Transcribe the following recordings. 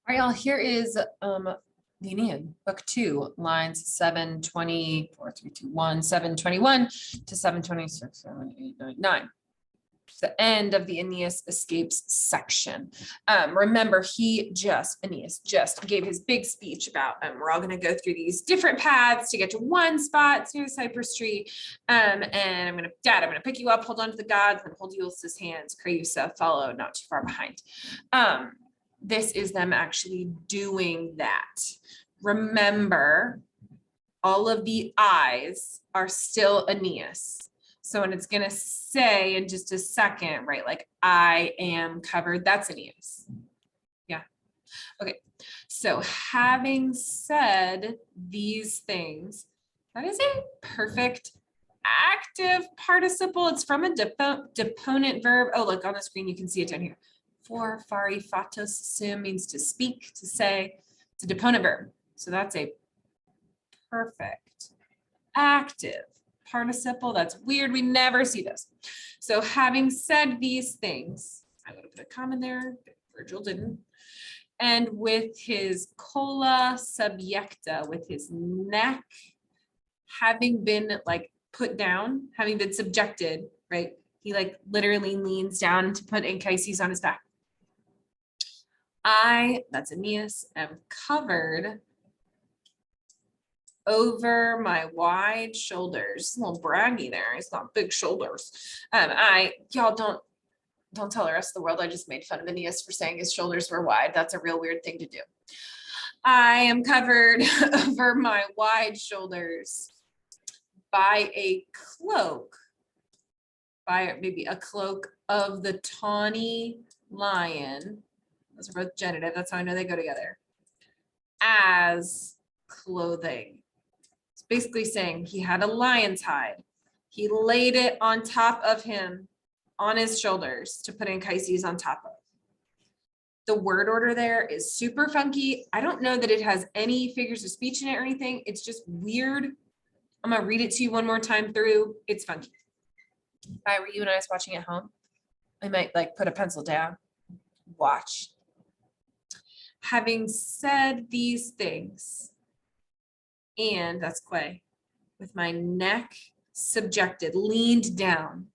All right, y'all, here is the Aeneid, book 2, lines 724, 321, 721 to 726, 7, 8, 9, 9. It's the end of the Aeneas escapes section. Remember, Aeneas just gave his big speech about we're all going to go through these different paths to get to one spot. It's near the cypress tree. And I'm going to pick you up, hold on to the gods, and hold Ulysses' hands. Creusa, follow, not too far behind. This is them actually doing that. Remember, all of the I's are still Aeneas. So when it's going to say in just a second, right, like I am covered, that's Aeneas. Yeah. Okay. So having said these things, that is a perfect active participle. It's from a deponent verb. Oh, look on the screen, you can see it down here. For fari fatos sum means to speak, to say. It's a deponent verb. So that's a perfect active participle. That's weird. We never see this. So having said these things, I would have put a comma there, but Virgil didn't. And with his colla subjecta, with his neck having been like put down, having been subjected, right? He like literally leans down to put Anchises on his back. That's Aeneas, am covered over my wide shoulders. A little braggy there. He's got big shoulders. Y'all don't tell the rest of the world I just made fun of Aeneas for saying his shoulders were wide. That's a real weird thing to do. I am covered over my wide shoulders by a cloak, by maybe a cloak of the tawny lion. Those are both genitive. That's how I know they go together. As clothing. It's basically saying he had a lion's hide. He laid it on top of him on his shoulders to put Anchises on top of. The word order there is super funky. I don't know that it has any figures of speech in it or anything. It's just weird. I'm going to read it to you one more time through. It's funky. If I were you and I was watching at home, I might like put a pencil down, watch. Having said these things, and that's Quay, with my neck subjected, leaned down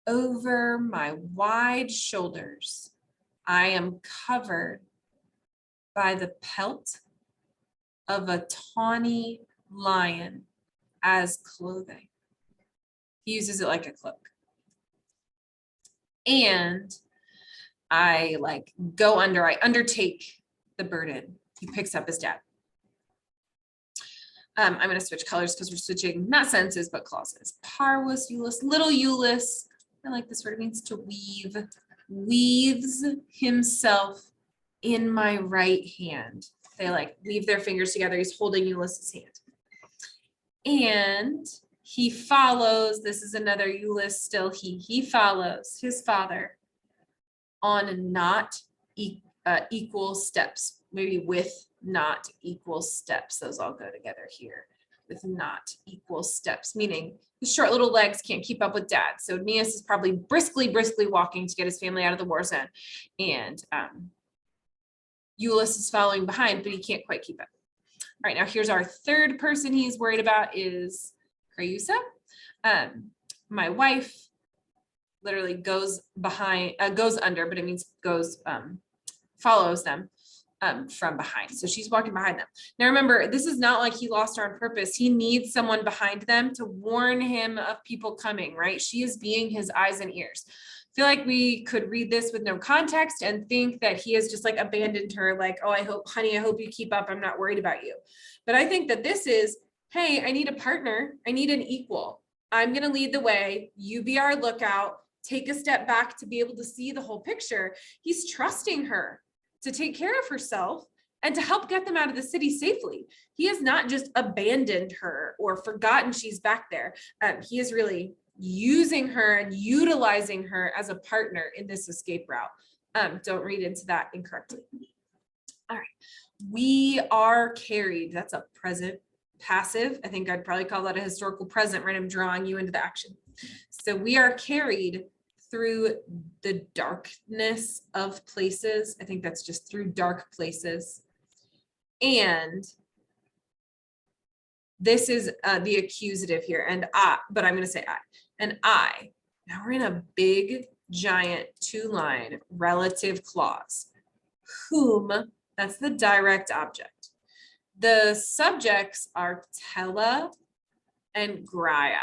over my wide shoulders, I am covered by the pelt of a tawny lion as clothing. He uses it like a cloak. And I undertake the burden. He picks up his dad. I'm going to switch colors because we're switching not sentences, but clauses. Parvus, Eulus, little Eulus. I like this word. It means to weave. Weaves himself in my right hand. They like weave their fingers together. He's holding Ulysses' hand. And he follows. This is another Eulus still he follows his father on not equal steps, maybe with not equal steps. Those all go together here with not equal steps, meaning his short little legs can't keep up with dad. So Aeneas is probably briskly walking to get his family out of the war zone. And Ulysses is following behind, but he can't quite keep up. All right, now here's our third person he's worried about is Creusa. My wife literally goes under, but it means follows them from behind. So she's walking behind them. Now remember, this is not like he lost her on purpose. He needs someone behind them to warn him of people coming, right? She is being his eyes and ears. I feel like we could read this with no context and think that he has just like abandoned her, like, oh, I hope you keep up. I'm not worried about you. But I think that this is, hey, I need a partner. I need an equal. I'm going to lead the way. You be our lookout. Take a step back to be able to see the whole picture. He's trusting her to take care of herself and to help get them out of the city safely. He has not just abandoned her or forgotten she's back there. He is really using her and utilizing her as a partner in this escape route. Don't read into that incorrectly. All right, we are carried. That's a present passive. I think I'd probably call that a historical present, right? I'm drawing you into the action. So we are carried through the darkness of places. I think that's just through dark places. And this is the accusative here, and but I'm going to say I. And I, now we're in a big, giant 2-line relative clause. Whom, that's the direct object. The subjects are tella and graii.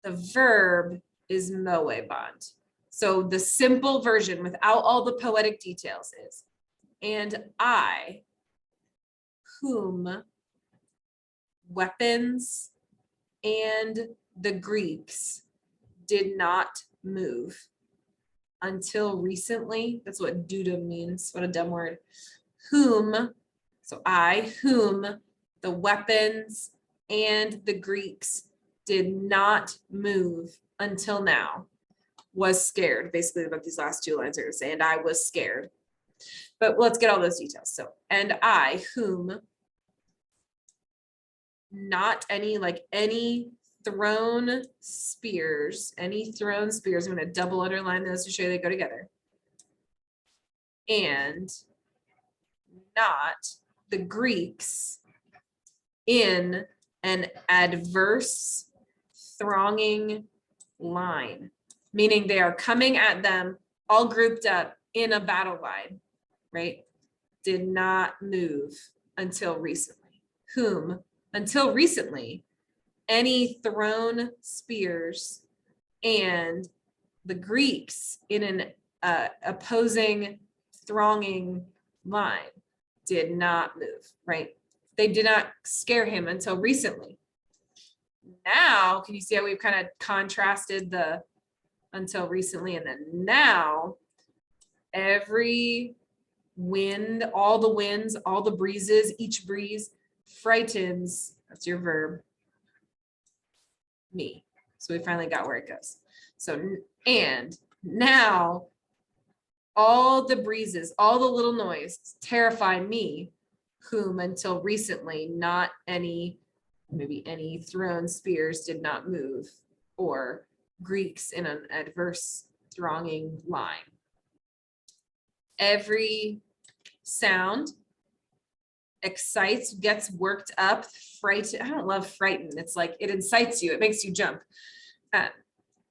The verb is moebant. So the simple version without all the poetic details is, and I, whom weapons and the Greeks did not move until recently. That's what duda means. What a dumb word. Whom, so I, whom the weapons and the Greeks did not move until now, was scared. Basically, what these last 2 lines are going to say, and I was scared. But let's get all those details. So, and I, whom, not any, like any thrown spears, any thrown spears. I'm going to double underline those to show you they go together. And not the Greeks in an adverse thronging line, meaning they are coming at them all grouped up in a battle line, right? Did not move until recently. Whom, until recently, any thrown spears and the Greeks in an opposing thronging line did not move, right? They did not scare him until recently. Now, can you see how we've kind of contrasted the until recently and then now? Every wind, all the winds, all the breezes, each breeze frightens, that's your verb, me. So we finally got where it goes. So, and now all the breezes, all the little noise terrify me, whom until recently not any, maybe any thrown spears did not move, or Greeks in an adverse thronging line. Every sound excites, gets worked up, frightened. I don't love frightened. It's like it incites you. It makes you jump.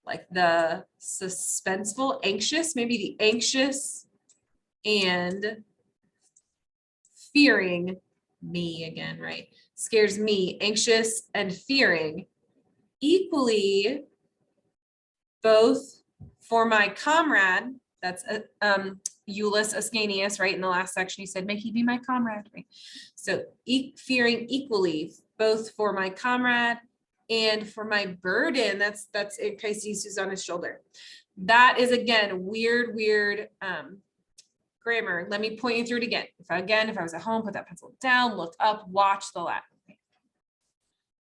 Like the suspenseful, anxious, maybe the anxious and fearing me again, right? Scares me, anxious and fearing equally, both for my comrade, that's Iulus Ascanius, right? In the last section, he said, may he be my comrade, right? So fearing equally, both for my comrade and for my burden, that's in case Jesus on his shoulder. That is, again, weird grammar. Let me point you through it again. If I was at home, put that pencil down, look up, watch the Latin.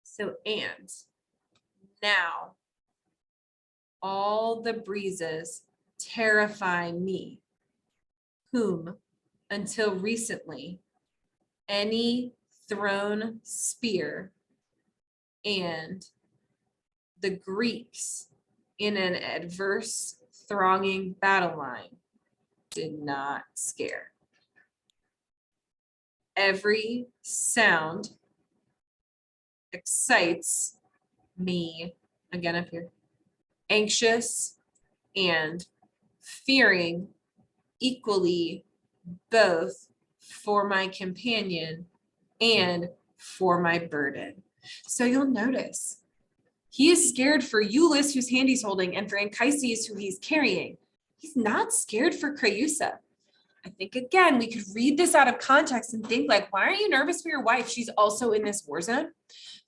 So, and now all the breezes terrify me, whom until recently any thrown spear and the Greeks in an adverse thronging battle line did not scare. Every sound excites me, again up here, anxious and fearing equally, both for my companion and for my burden. So you'll notice he is scared for Iulus, whose hand he's holding, and for Anchises, who he's carrying. He's not scared for Creusa. I think, again, we could read this out of context and think like, why are you nervous for your wife? She's also in this war zone.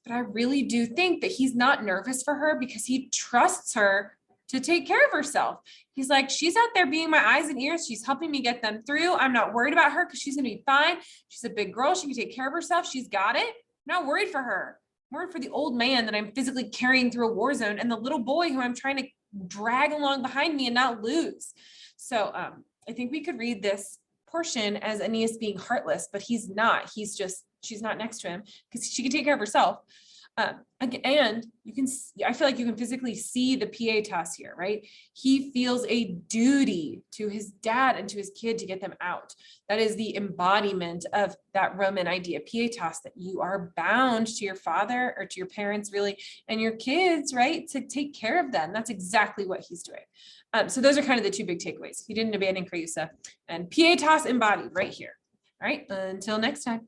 But I really do think that he's not nervous for her because he trusts her to take care of herself. He's like, she's out there being my eyes and ears. She's helping me get them through. I'm not worried about her because she's going to be fine. She's a big girl. She can take care of herself. She's got it. I'm not worried for her. I'm worried for the old man that I'm physically carrying through a war zone and the little boy who I'm trying to drag along behind me and not lose. So I think we could read this portion as Aeneas being heartless, but he's not. He's just, she's not next to him because she can take care of herself. And you can, I feel like you can physically see the pietas here, right? He feels a duty to his dad and to his kid to get them out. That is the embodiment of that Roman idea, pietas, that you are bound to your father or to your parents, really, and your kids, right, to take care of them. That's exactly what he's doing. So those are kind of the two big takeaways. He didn't abandon Creusa, and pietas embodied right here. All right, until next time.